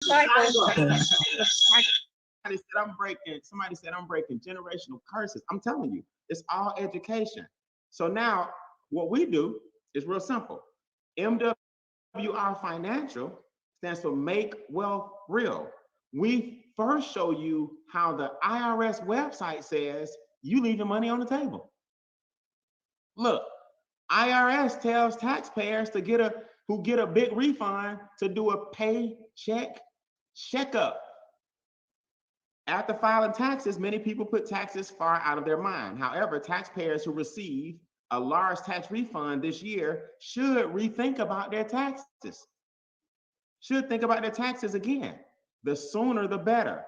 Somebody said I'm breaking generational curses. I'm telling you, it's all education. So now what we do is real simple. MWR Financial stands for Make Wealth Real. We first show you how the IRS website says you leave the money on the table. Look, IRS tells taxpayers to who get a big refund to do a paycheck checkup. After filing taxes, many people put taxes far out of their mind. However, taxpayers who receive a large tax refund this year should rethink about their taxes. Should think about their taxes again. The sooner, the better.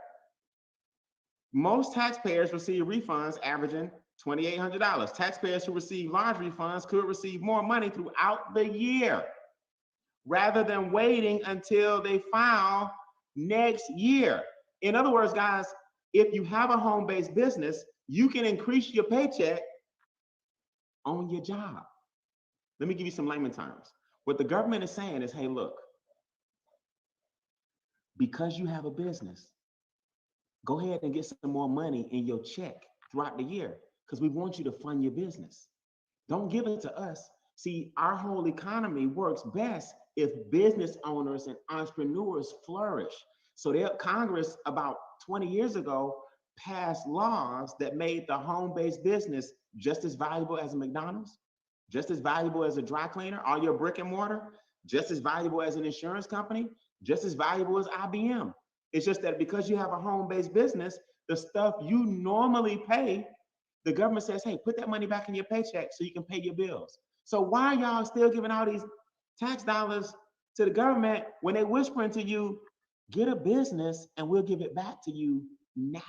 Most taxpayers receive refunds averaging $2,800. Taxpayers who receive large refunds could receive more money throughout the year rather than waiting until they file next year. In other words, guys, if you have a home-based business, you can increase your paycheck on your job. Let me give you some layman terms. What the government is saying is, hey, look, because you have a business, go ahead and get some more money in your check throughout the year because we want you to fund your business. Don't give it to us. See, our whole economy works best if business owners and entrepreneurs flourish. So Congress about 20 years ago passed laws that made the home-based business just as valuable as a McDonald's, just as valuable as a dry cleaner, all your brick and mortar, just as valuable as an insurance company, just as valuable as IBM. It's just that because you have a home-based business, the stuff you normally pay, the government says, hey, put that money back in your paycheck so you can pay your bills. So why are y'all still giving all these tax dollars to the government when they whispering to you, get a business and we'll give it back to you now,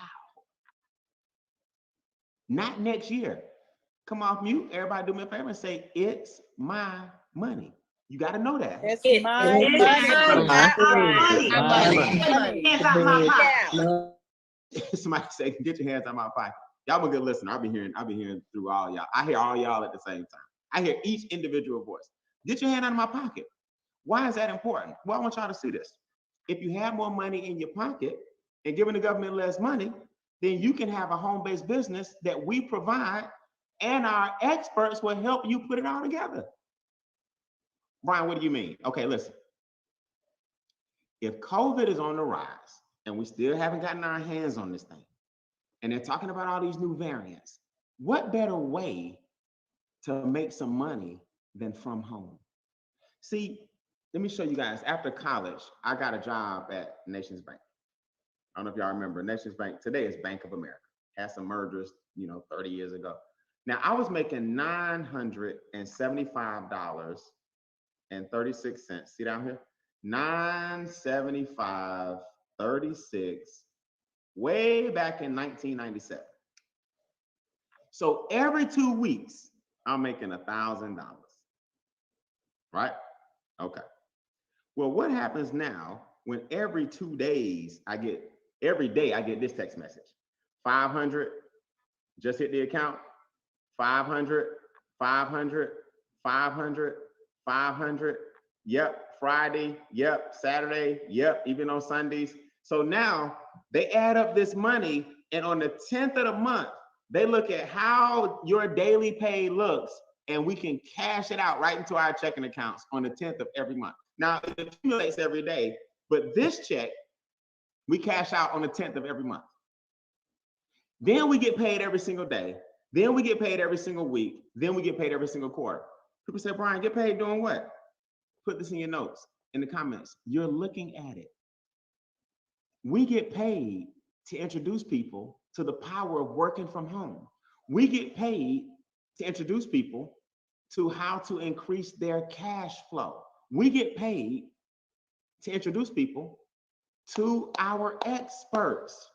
not next year? Come off mute. Everybody do me a favor and say, it's my money. You got to know that. It's my money. Hands out my pocket. Somebody say, get your hands out my pocket. Y'all a good listener. I've been hearing through all y'all. I hear all y'all at the same time. I hear each individual voice. Get your hand out of my pocket. Why is that important? Well, I want y'all to see this. If you have more money in your pocket and giving the government less money, then you can have a home-based business that we provide and our experts will help you put it all together. Brian, what do you mean? Okay, listen. If COVID is on the rise and we still haven't gotten our hands on this thing, and they're talking about all these new variants, what better way to make some money than from home? See, let me show you guys. After college, I got a job at Nations Bank. I don't know if y'all remember, Nations Bank today is Bank of America. Had some mergers, 30 years ago. Now, I was making $975.36. See down here? $975.36 way back in 1997. So every 2 weeks, I'm making $1,000, right? Okay. Well, what happens now when every 2 days every day I get this text message? 500, just hit the account. 500, 500, 500, 500. Yep, Friday. Yep, Saturday. Yep, even on Sundays. So now they add up this money, and on the 10th of the month, they look at how your daily pay looks, and we can cash it out right into our checking accounts on the 10th of every month. Now, it accumulates every day, but this check, we cash out on the 10th of every month. Then we get paid every single day. Then we get paid every single week. Then we get paid every single quarter. People say, Brian, get paid doing what? Put this in your notes, in the comments. You're looking at it. We get paid to introduce people to the power of working from home. We get paid to introduce people to how to increase their cash flow. We get paid to introduce people to our experts.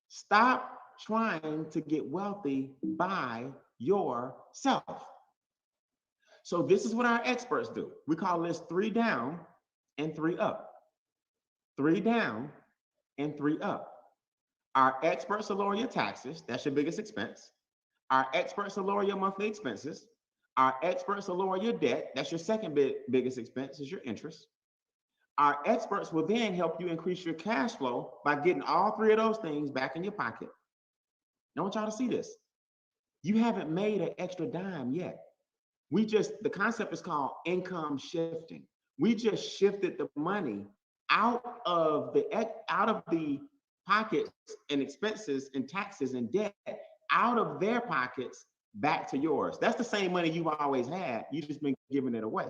Stop trying to get wealthy by yourself. So this is what our experts do. We call this 3 down and 3 up. 3 down and 3 up. Our experts will lower your taxes. That's your biggest expense. Our experts will lower your monthly expenses. Our experts will lower your debt. That's your second biggest expense, is your interest. Our experts will then help you increase your cash flow by getting all three of those things back in your pocket. I want y'all to see this. You haven't made an extra dime yet. The concept is called income shifting. We just shifted the money out of the pockets and expenses and taxes and debt, out of their pockets back to yours. That's the same money you've always had. You've just been giving it away.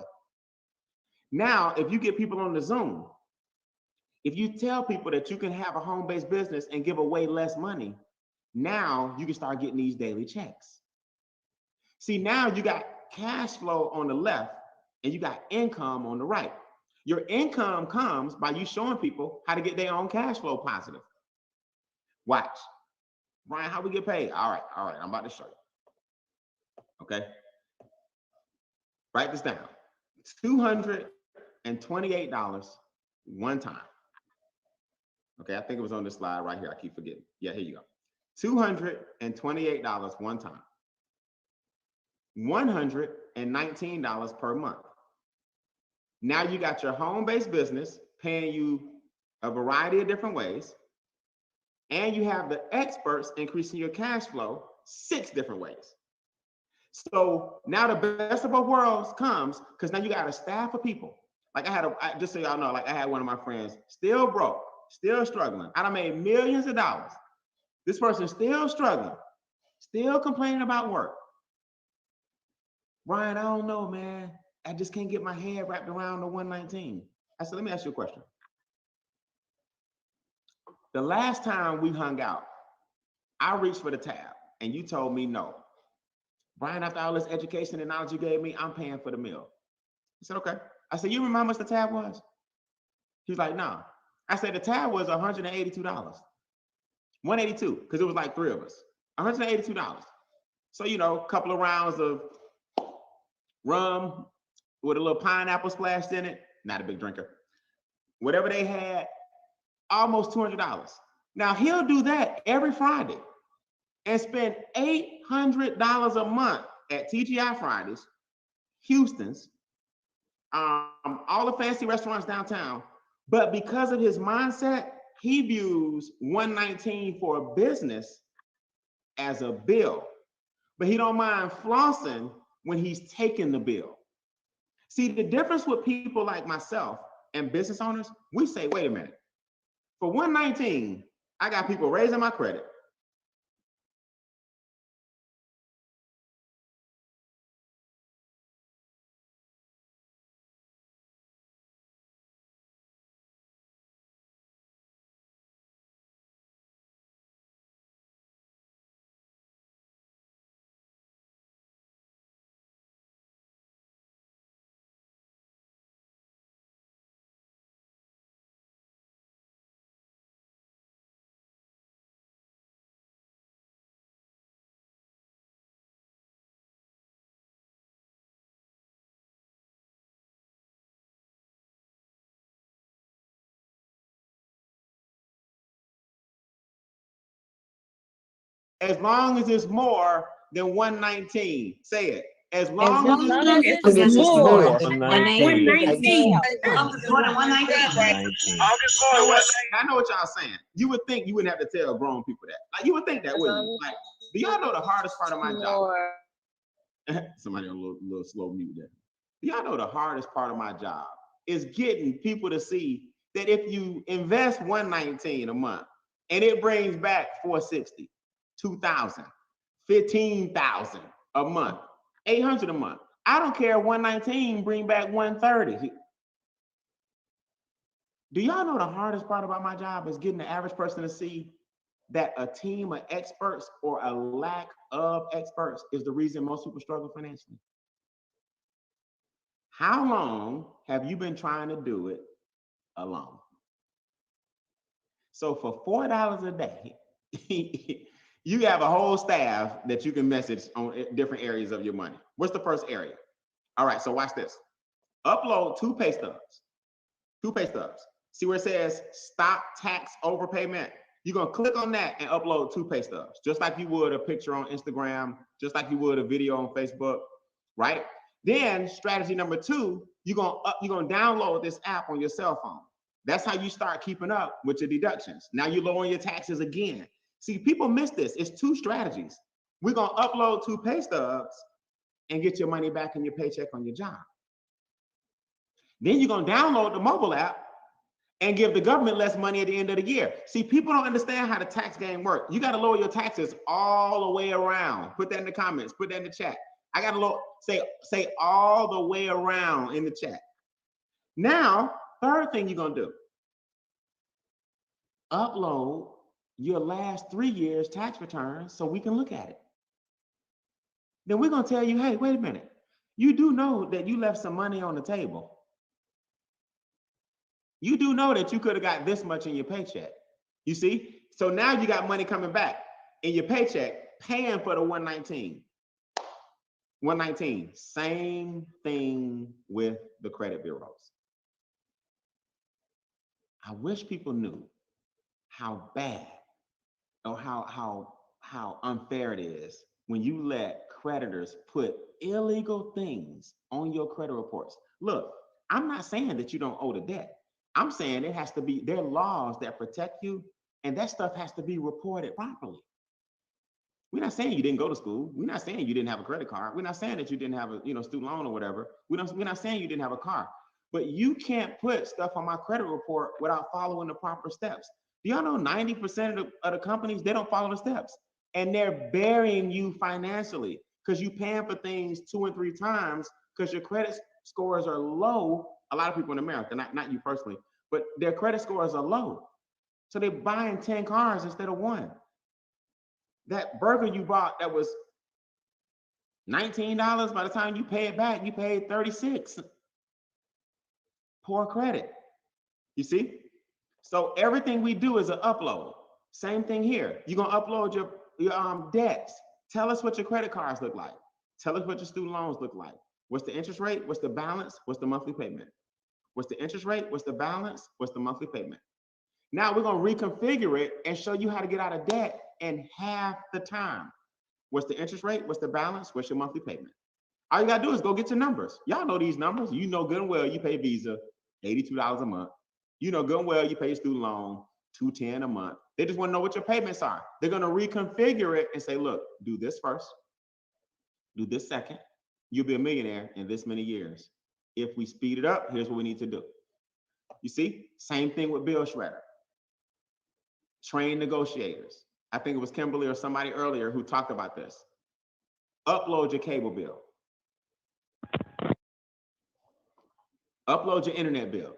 Now, if you get people on the Zoom, if you tell people that you can have a home-based business and give away less money, now you can start getting these daily checks. See, now you got cash flow on the left and you got income on the right. Your income comes by you showing people how to get their own cash flow positive. Watch. Brian, how we get paid? All right, I'm about to show you. Okay. Write this down. $228 one time. Okay, I think it was on this slide right here. I keep forgetting. Yeah, here you go. $228 one time. $119 per month. Now you got your home-based business paying you a variety of different ways, and you have the experts increasing your cash flow 6 different ways. So now the best of both worlds comes because now you got a staff of people. Like just so y'all know, like I had one of my friends, still broke, still struggling. I done made millions of dollars. This person's still struggling, still complaining about work. Ryan, I don't know, man. I just can't get my head wrapped around the 119. I said, let me ask you a question. The last time we hung out, I reached for the tab and you told me no. Brian, after all this education and knowledge you gave me, I'm paying for the meal. I said, okay. I said, you remember how much the tab was? He's like, no. I said, the tab was $182. 182, because it was like 3 of us. $182. So, a couple of rounds of rum with a little pineapple splashed in it. Not a big drinker. Whatever they had, almost $200. Now, he'll do that every Friday and spend $800 a month at TGI Fridays, Houston's, all the fancy restaurants downtown. But because of his mindset, he views 119 for a business as a bill, but he don't mind flossing when he's taking the bill. See, the difference with people like myself and business owners, we say, wait a minute, for 119, I got people raising my credit. As long as it's more than 119, say it. As long as it's more than 119. I know what y'all saying. You would think you wouldn't have to tell grown people that. Like you would think that, wouldn't you? Like, do y'all know the hardest part of my job? Somebody on a little slow mute there. Do y'all know the hardest part of my job is getting people to see that if you invest 119 a month and it brings back 460, 2,000, 15,000 a month, 800 a month. I don't care 119 bring back 130. Do y'all know the hardest part about my job is getting the average person to see that a team of experts or a lack of experts is the reason most people struggle financially? How long have you been trying to do it alone? So for $4 a day, you have a whole staff that you can message on different areas of your money. What's the first area? All right, so watch this. Upload 2 pay stubs. 2 pay stubs. See where it says stop tax overpayment? You're gonna click on that and upload 2 pay stubs, just like you would a picture on Instagram, just like you would a video on Facebook, right? Then strategy number 2, you're gonna download this app on your cell phone. That's how you start keeping up with your deductions. Now you're lowering your taxes again. See, people miss this. It's two strategies. We're going to upload 2 pay stubs and get your money back in your paycheck on your job. Then you're going to download the mobile app and give the government less money at the end of the year. See, people don't understand how the tax game works. You got to lower your taxes all the way around. Put that in the comments. Put that in the chat. I got to lower, say all the way around in the chat. Now, third thing you're going to do, upload your last 3 years tax returns so we can look at it. Then we're going to tell you, hey, wait a minute. You do know that you left some money on the table. You do know that you could have got this much in your paycheck. You see? So now you got money coming back in your paycheck, paying for the 119. 119, same thing with the credit bureaus. I wish people knew how bad or how unfair it is when you let creditors put illegal things on your credit reports. Look, I'm not saying that you don't owe the debt. I'm saying it has to be, there are laws that protect you, and that stuff has to be reported properly. We're not saying you didn't go to school. We're not saying you didn't have a credit card. We're not saying that you didn't have a student loan or whatever. We're not saying you didn't have a car. But you can't put stuff on my credit report without following the proper steps. Do y'all know 90% of the companies, they don't follow the steps, and they're burying you financially because you're paying for things 2 and 3 times because your credit scores are low. A lot of people in America, not you personally, but their credit scores are low. So they're buying 10 cars instead of 1. That burger you bought that was $19, by the time you pay it back, you paid $36. Poor credit. You see? So everything we do is an upload. Same thing here. You're gonna upload your debts. Tell us what your credit cards look like. Tell us what your student loans look like. What's the interest rate? What's the balance? What's the monthly payment? What's the interest rate? What's the balance? What's the monthly payment? Now we're gonna reconfigure it and show you how to get out of debt in half the time. What's the interest rate? What's the balance? What's your monthly payment? All you gotta do is go get your numbers. Y'all know these numbers. You know good and well you pay Visa $82 a month. You know good and well you pay your student loan $210 a month. They just wanna know what your payments are. They're gonna reconfigure it and say, look, do this first, do this second. You'll be a millionaire in this many years. If we speed it up, here's what we need to do. You see, same thing with Bill Shredder. Train negotiators. I think it was Kimberly or somebody earlier who talked about this. Upload your cable bill. Upload your internet bill.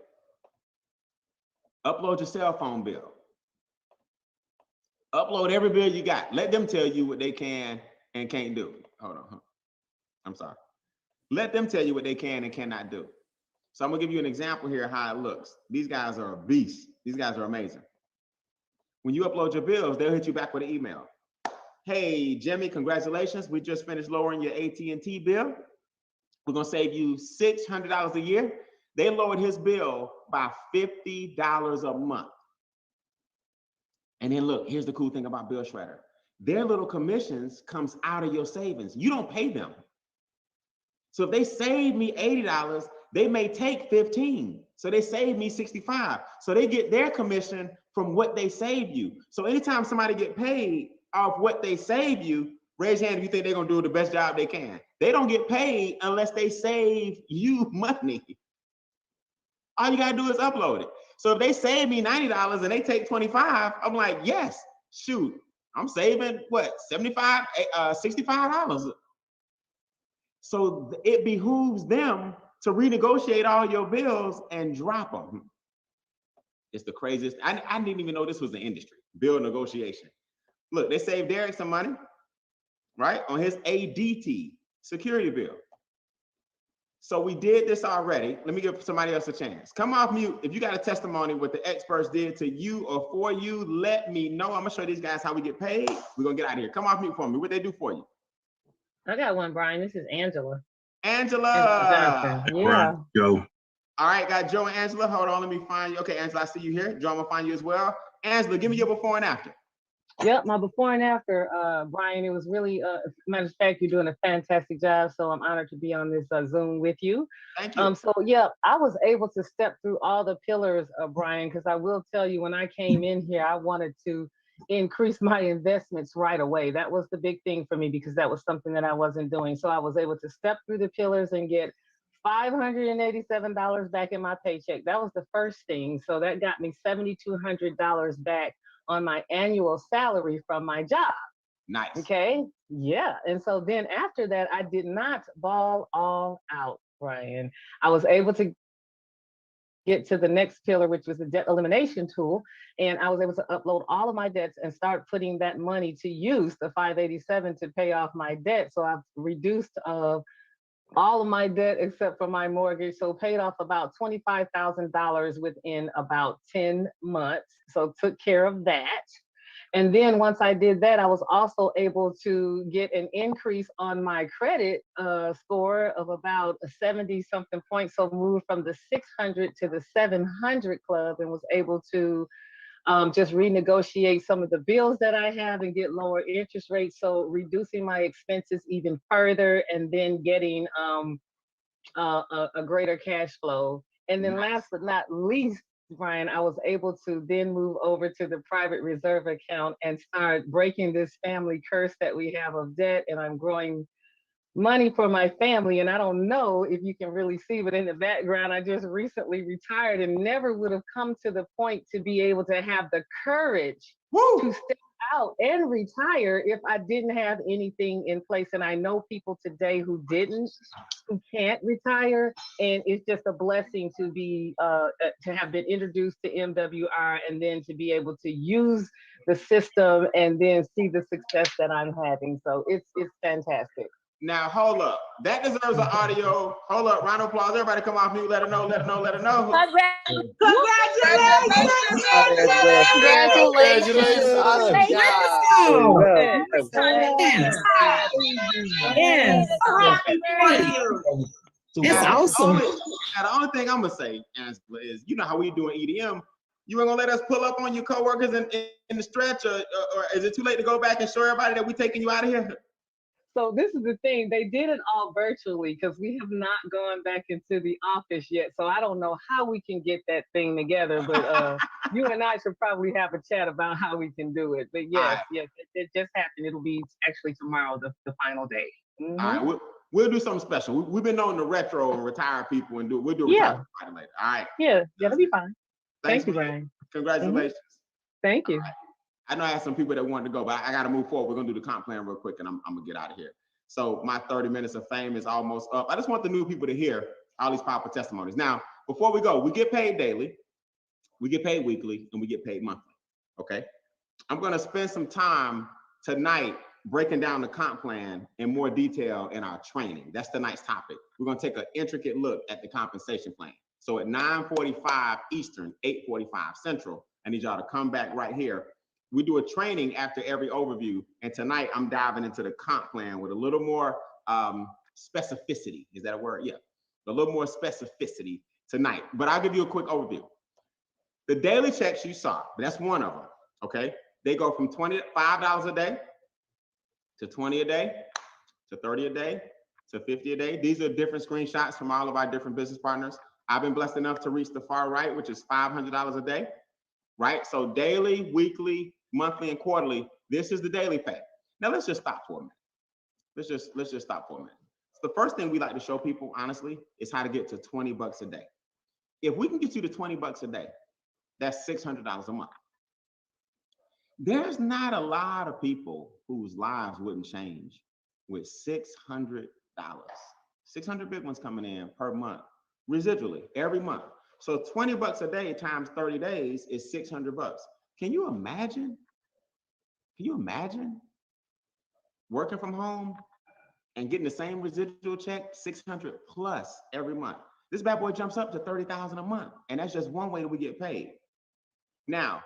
Upload your cell phone bill. Upload every bill you got. Let them tell you what they can and can't do. Hold on. I'm sorry. Let them tell you what they can and cannot do. So I'm gonna give you an example here how it looks. These guys are a beast. These guys are amazing. When you upload your bills, they'll hit you back with an email. Hey, Jimmy, congratulations. We just finished lowering your AT&T bill. We're gonna save you $600 a year. They lowered his bill by $50 a month. And then look, here's the cool thing about Bill Shredder. Their little commissions comes out of your savings. You don't pay them. So if they save me $80, they may take 15. So they save me 65. So they get their commission from what they save you. So anytime somebody get paid off what they save you, raise your hand if you think they're gonna do the best job they can. They don't get paid unless they save you money. All you gotta do is upload it. So if they save me $90 and they take 25, I'm like, yes, shoot, I'm saving what, $65? So it behooves them to renegotiate all your bills and drop them. It's the craziest. I didn't even know this was the industry, bill negotiation. Look, they saved Derek some money, right, on his ADT security bill. So we did this already. Let me give somebody else a chance. Come off mute. If you got a testimony what the experts did to you or for you, let me know. I'm gonna show these guys how we get paid. We're gonna get out of here. Come off mute for me. What they do for you? I got one, Brian. This is Angela. Angela. Yeah. Joe. All right, got Joe and Angela. Hold on, let me find you. Okay, Angela, I see you here. Joe, I'm gonna find you as well. Angela, give me your before and after. Yep, my before and after, Brian. It was really, matter of fact, you're doing a fantastic job. So I'm honored to be on this Zoom with you. Thank you. So yeah, I was able to step through all the pillars, Brian, because I will tell you, when I came in here, I wanted to increase my investments right away. That was the big thing for me because that was something that I wasn't doing. So I was able to step through the pillars and get $587 back in my paycheck. That was the first thing. So that got me $7,200 back on my annual salary from my job. Nice. Okay. Yeah. And so then after that, I did not ball all out, Brian. I was able to get to the next pillar, which was the debt elimination tool. And I was able to upload all of my debts and start putting that money to use, the 587, to pay off my debt. So I've reduced all of my debt except for my mortgage. So paid off about $25,000 within about 10 months. So took care of that. And then once I did that, I was also able to get an increase on my credit score of about 70 something points. So moved from the 600 to the 700 club, and was able to just renegotiate some of the bills that I have and get lower interest rates. So reducing my expenses even further, and then getting a greater cash flow. And then last but not least, Brian, I was able to then move over to the private reserve account and start breaking this family curse that we have of debt. And I'm growing money for my family. And I don't know if you can really see, but in the background, I just recently retired and never would have come to the point to be able to have the courage to step out and retire if I didn't have anything in place. And I know people today who didn't, who can't retire, and it's just a blessing to have been introduced to MWR, and then to be able to use the system and then see the success that I'm having. So it's fantastic. Now hold up. That deserves an audio. Hold up. Round of applause. Everybody come off mute. Let her know. Let her know. Let her know. Congratulations. Awesome job. Yes. It's awesome. Now, the only thing I'm gonna say, Angela, is you know how we do in EDM. You ain't gonna let us pull up on your coworkers in the stretch, or is it too late to go back and show everybody that we taking you out of here? So this is the thing. They did it all virtually because we have not gone back into the office yet. So I don't know how we can get that thing together. But you and I should probably have a chat about how we can do it. But yes, yes, it just happened. It'll be actually tomorrow, the final day. All right, we'll do something special. We've been known to retro and retire people, and we'll do a retire party later. All right. Yeah, that'll be fine. Thanks, Thank you, Brian. Congratulations. Thank you. Right. I know I have some people that wanted to go, but I got to move forward. We're going to do the comp plan real quick, and I'm going to get out of here. So my 30 minutes of fame is almost up. I just want the new people to hear all these powerful testimonies. Now, before we go, we get paid daily, we get paid weekly, and we get paid monthly, okay? I'm going to spend some time tonight breaking down the comp plan in more detail in our training. That's tonight's topic. We're going to take an intricate look at the compensation plan. So at 9:45 Eastern, 8:45 Central, I need y'all to come back right here. We do a training after every overview, and tonight I'm diving into the comp plan with a little more specificity. Is that a word? Yeah, a little more specificity tonight. But I'll give you a quick overview. The daily checks you saw, that's one of them, okay? They go from $25 a day to 20 a day to 30 a day to 50 a day. These are different screenshots from all of our different business partners. I've been blessed enough to reach the far right, which is $500 a day, right? So daily, weekly, monthly, and quarterly, this is the daily pay. Now let's just stop for a minute. Let's just stop for a minute. So the first thing we like to show people, honestly, is how to get to 20 bucks a day. If we can get you to 20 bucks a day, that's $600 a month. There's not a lot of people whose lives wouldn't change with $600. 600 big ones coming in per month, residually, every month. So 20 bucks a day times 30 days is 600 bucks. Can you imagine? Can you imagine working from home and getting the same residual check, 600 plus every month? This bad boy jumps up to 30,000 a month, and that's just one way that we get paid. Now,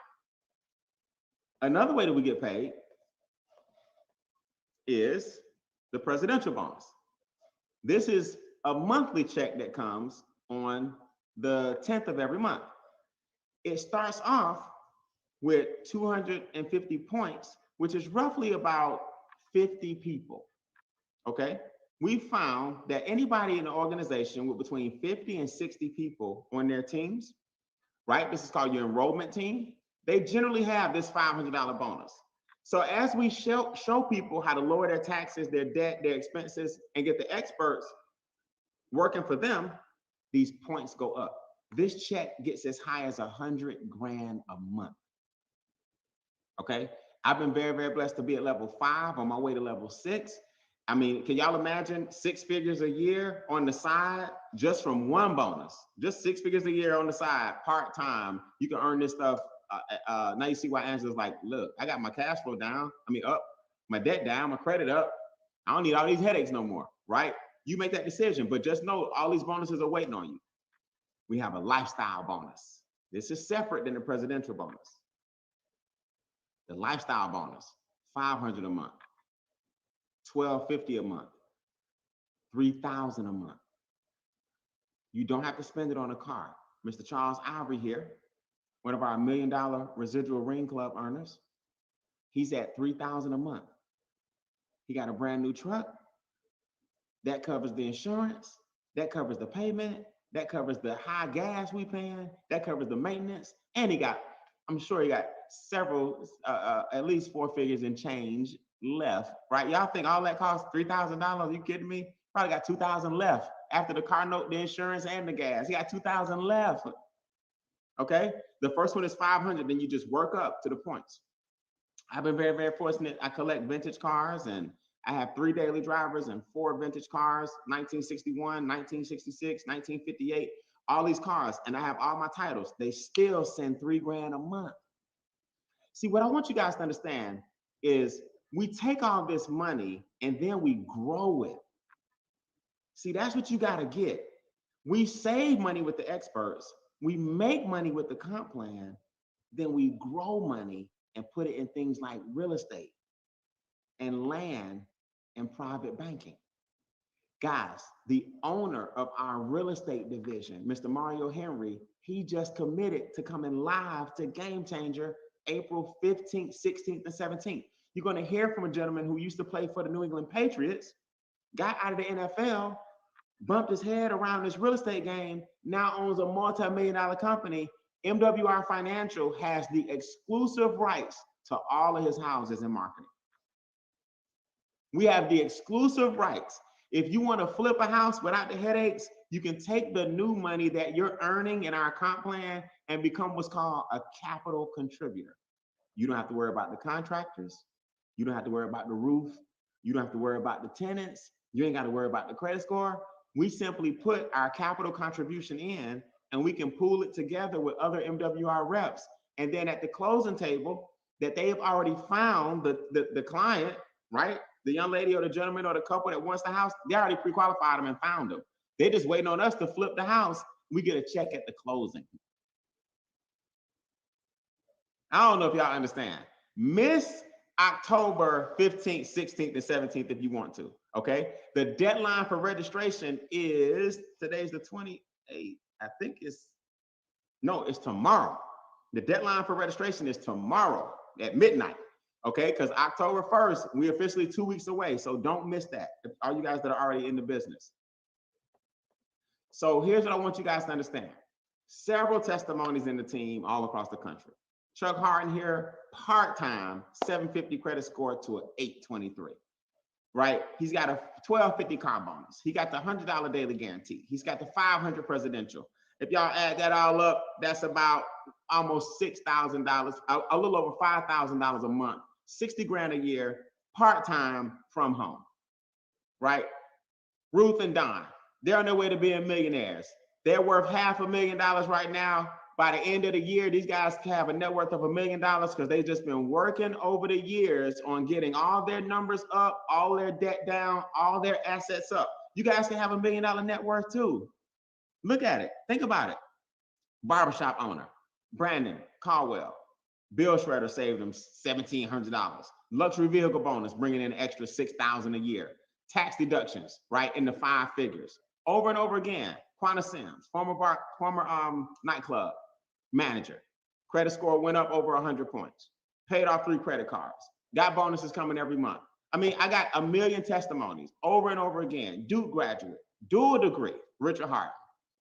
another way that we get paid is the presidential bonus. This is a monthly check that comes on the 10th of every month. It starts off with 250 points, which is roughly about 50 people, okay? We found that anybody in the organization with between 50 and 60 people on their teams, right? This is called your enrollment team. They generally have this $500 bonus. So as we show people how to lower their taxes, their debt, their expenses, and get the experts working for them, these points go up. This check gets as high as 100 grand a month. Okay, I've been very, very blessed to be at level 5 on my way to level 6. I mean, can y'all imagine 6 figures a year on the side just from one bonus? Just 6 figures a year on the side, part-time. You can earn this stuff. Now you see why Angela's like, look, I got my cash flow down. I mean, up, my debt down, my credit up. I don't need all these headaches no more, right? You make that decision, but just know all these bonuses are waiting on you. We have a lifestyle bonus. This is separate than the presidential bonus. The lifestyle bonus, $500 a month, $1,250 a month, $3,000 a month. You don't have to spend it on a car. Mr. Charles Ivory here, one of our $1 million residual ring club earners, he's at $3,000 a month. He got a brand new truck. That covers the insurance, that covers the payment, that covers the high gas we paying, that covers the maintenance, and he got, I'm sure he got several, at least 4 figures in change left, right? Y'all think all that costs $3,000? You kidding me? Probably got $2,000 left after the car note, the insurance, and the gas. He got $2,000 left. Okay, the first one is $500, then you just work up to the points. I've been very, very fortunate. I collect vintage cars, and I have 3 daily drivers and 4 vintage cars, 1961, 1966, 1958, all these cars, and I have all my titles. They still send $3 grand a month. See, what I want you guys to understand is we take all this money and then we grow it. See, that's what you got to get. We save money with the experts. We make money with the comp plan. Then we grow money and put it in things like real estate and land and private banking. Guys, the owner of our real estate division, Mr. Mario Henry, he just committed to coming live to Game Changer April 15th, 16th, and 17th. You're going to hear from a gentleman who used to play for the New England Patriots, got out of the NFL, bumped his head around this real estate game, now owns a multi-million-dollar company. MWR Financial has the exclusive rights to all of his houses in marketing. We have the exclusive rights. If you want to flip a house without the headaches, you can take the new money that you're earning in our comp plan and become what's called a capital contributor. You don't have to worry about the contractors. You don't have to worry about the roof. You don't have to worry about the tenants. You ain't got to worry about the credit score. We simply put our capital contribution in, and we can pool it together with other MWR reps. And then at the closing table that they have already found the client, right? The young lady or the gentleman or the couple that wants the house, they already pre-qualified them and found them. They're just waiting on us to flip the house. We get a check at the closing. I don't know if y'all understand. Miss October 15th, 16th, and 17th if you want to, okay? The deadline for registration is, today's the 28th, I think it's tomorrow. The deadline for registration is tomorrow at midnight, okay? Because October 1st, we're officially 2 weeks away, so don't miss that, all you guys that are already in the business. So here's what I want you guys to understand. Several testimonies in the team all across the country. Chuck Harden here, part-time, 750 credit score to an 823, right? He's got a 1250 car bonus. He got the $100 daily guarantee. He's got the 500 presidential. If y'all add that all up, that's about almost $6,000, a little over $5,000 a month, 60 grand a year, part-time from home, right? Ruth and Don, they're on their way to being millionaires. They're worth $500,000 right now. By the end of the year, these guys can have a net worth of $1 million because they've just been working over the years on getting all their numbers up, all their debt down, all their assets up. You guys can have $1 million net worth too. Look at it. Think about it. Barbershop owner, Brandon Caldwell. Bill Shredder saved him $1,700. Luxury vehicle bonus, bringing in an extra $6,000 a year. Tax deductions, right, in the 5 figures. Over and over again. Quanta Sims, former nightclub manager. Credit score went up over 100 points. Paid off 3 credit cards. Got bonuses coming every month. I mean, I got a million testimonies over and over again. Duke graduate, dual degree, Richard Hart.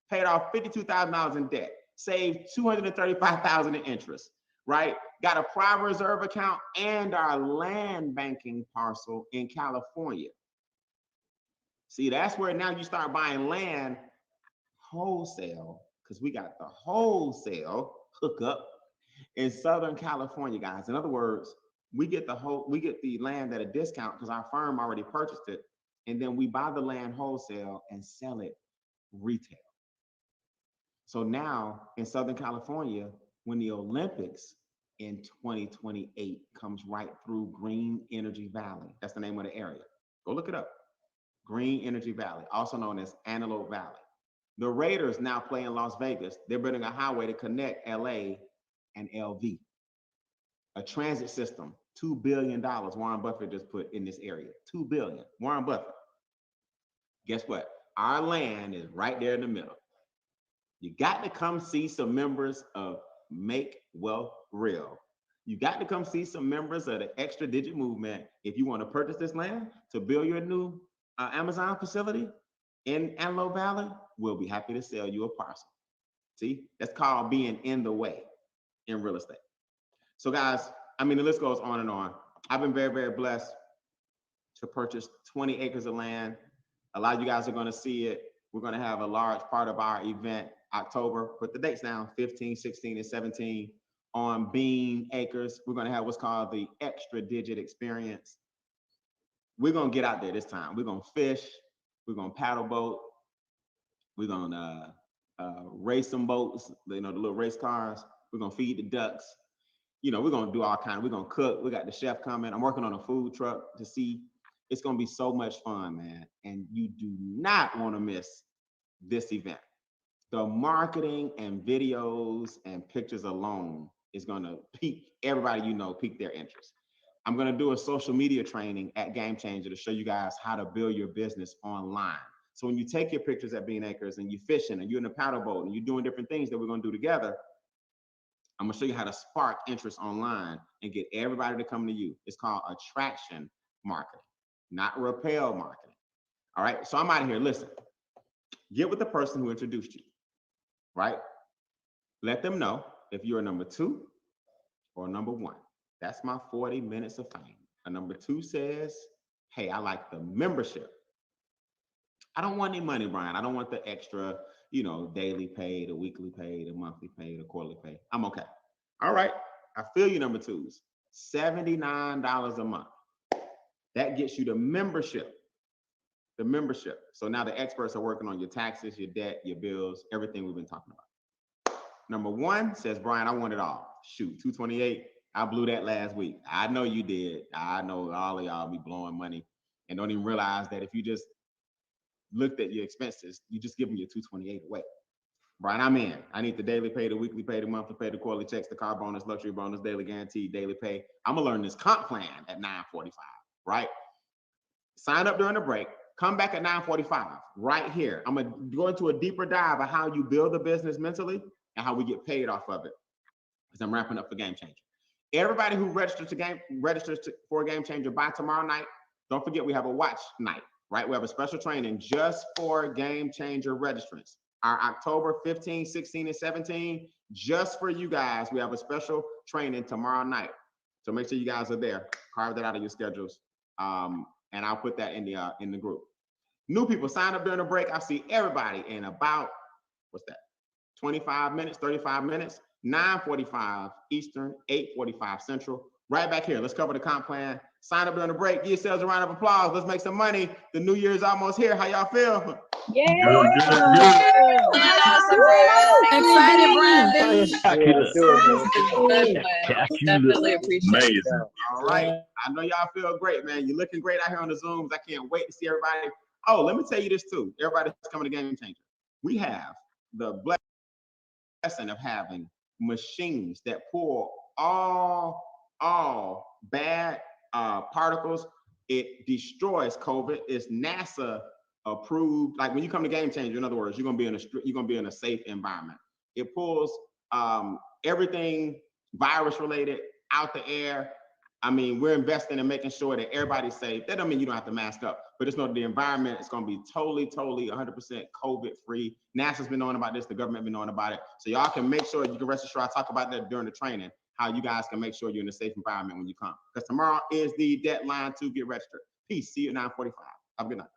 Paid off $52,000 in debt. Saved $235,000 in interest, right? Got a private reserve account and our land banking parcel in California. See, that's where now you start buying land wholesale, because we got the wholesale hookup in Southern California, guys. In other words, we get the land at a discount because our firm already purchased it, and then we buy the land wholesale and sell it retail. So now in Southern California, when the Olympics in 2028 comes right through Green Energy Valley, that's the name of the area. Go look it up. Green Energy Valley, also known as Antelope Valley. The Raiders now play in Las Vegas. They're building a highway to connect LA and LV. A transit system, $2 billion Warren Buffett just put in this area. $2 billion, Warren Buffett. Guess what? Our land is right there in the middle. You got to come see some members of Make Wealth Real. You got to come see some members of the Extra Digit Movement if you want to purchase this land to build your new Amazon facility in Antelope Valley. We'll be happy to sell you a parcel. See, that's called being in the way in real estate. So guys, I mean, the list goes on and on. I've been very, very blessed to purchase 20 acres of land. A lot of you guys are going to see it. We're going to have a large part of our event, October, put the dates down, 15, 16, and 17 on Bean Acres. We're going to have what's called the Extra Digit Experience. We're going to get out there this time. We're going to fish. We're going to paddle boat. We're going to race some boats, you know, the little race cars. We're going to feed the ducks. You know, we're going to do all kinds. We're going to cook. We got the chef coming. I'm working on a food truck to see. It's going to be so much fun, man. And you do not want to miss this event. The marketing and videos and pictures alone is going to pique everybody, you know, pique their interest. I'm going to do a social media training at Game Changer to show you guys how to build your business online. So when you take your pictures at Bean Acres and you're fishing and you're in a paddle boat and you're doing different things that we're going to do together, I'm going to show you how to spark interest online and get everybody to come to you. It's called attraction marketing, not repel marketing. All right. So I'm out of here. Listen, get with the person who introduced you, right? Let them know if you're a number 2 or a number 1. That's my 40 minutes of fame. A number 2 says, hey, I like the membership. I don't want any money, Brian. I don't want the extra, you know, daily pay, the weekly pay, the monthly pay, the quarterly pay. I'm okay. All right. I feel you, number 2s. $79 a month. That gets you the membership. The membership. So now the experts are working on your taxes, your debt, your bills, everything we've been talking about. Number 1 says, Brian, I want it all. Shoot, 228. I blew that last week. I know you did. I know all of y'all be blowing money and don't even realize that if you just looked at your expenses, you just give them your 228 away. Brian, I'm in. I need the daily pay, the weekly pay, the monthly pay, the quarterly checks, the car bonus, luxury bonus, daily guarantee, daily pay. I'm gonna learn this comp plan at 9:45, right? Sign up during the break. Come back at 9:45 right here. I'm gonna go into a deeper dive of how you build a business mentally and how we get paid off of it. As I'm wrapping up for Game Changer. Everybody who registers for Game Changer by tomorrow night, don't forget we have a watch night, right? We have a special training just for Game Changer registrants. Our October 15, 16, and 17, just for you guys, we have a special training tomorrow night. So make sure you guys are there. Carve that out of your schedules. And I'll put that in the group. New people, sign up during the break. I'll see everybody in about, what's that? 25 minutes, 35 minutes, 9:45 Eastern, 8:45 Central. Right back here. Let's cover the comp plan. Sign up during the break. Give yourselves a round of applause. Let's make some money. The new year is almost here. How y'all feel? Yeah. Excited, Brandon. Definitely appreciate it. All right. I know y'all feel great, man. You're looking great out here on the Zooms. I can't wait to see everybody. Oh, let me tell you this too. Everybody that's coming to Game Changer. We have the blessing of having machines that pull all bad particles. It destroys COVID. It's NASA approved. Like when you come to Game Changer, in other words, you're gonna be in a safe environment. It pulls everything virus related out the air. I mean, we're investing in making sure that everybody's safe. That don't mean you don't have to mask up, but it's not the environment. It's going to be totally 100% COVID free. NASA's been knowing about this. The government been knowing about it. So y'all can make sure, you can rest assured, I talk about that during the training, how you guys can make sure you're in a safe environment when you come. Because tomorrow is the deadline to get registered. Peace. See you at 9:45. Have a good night.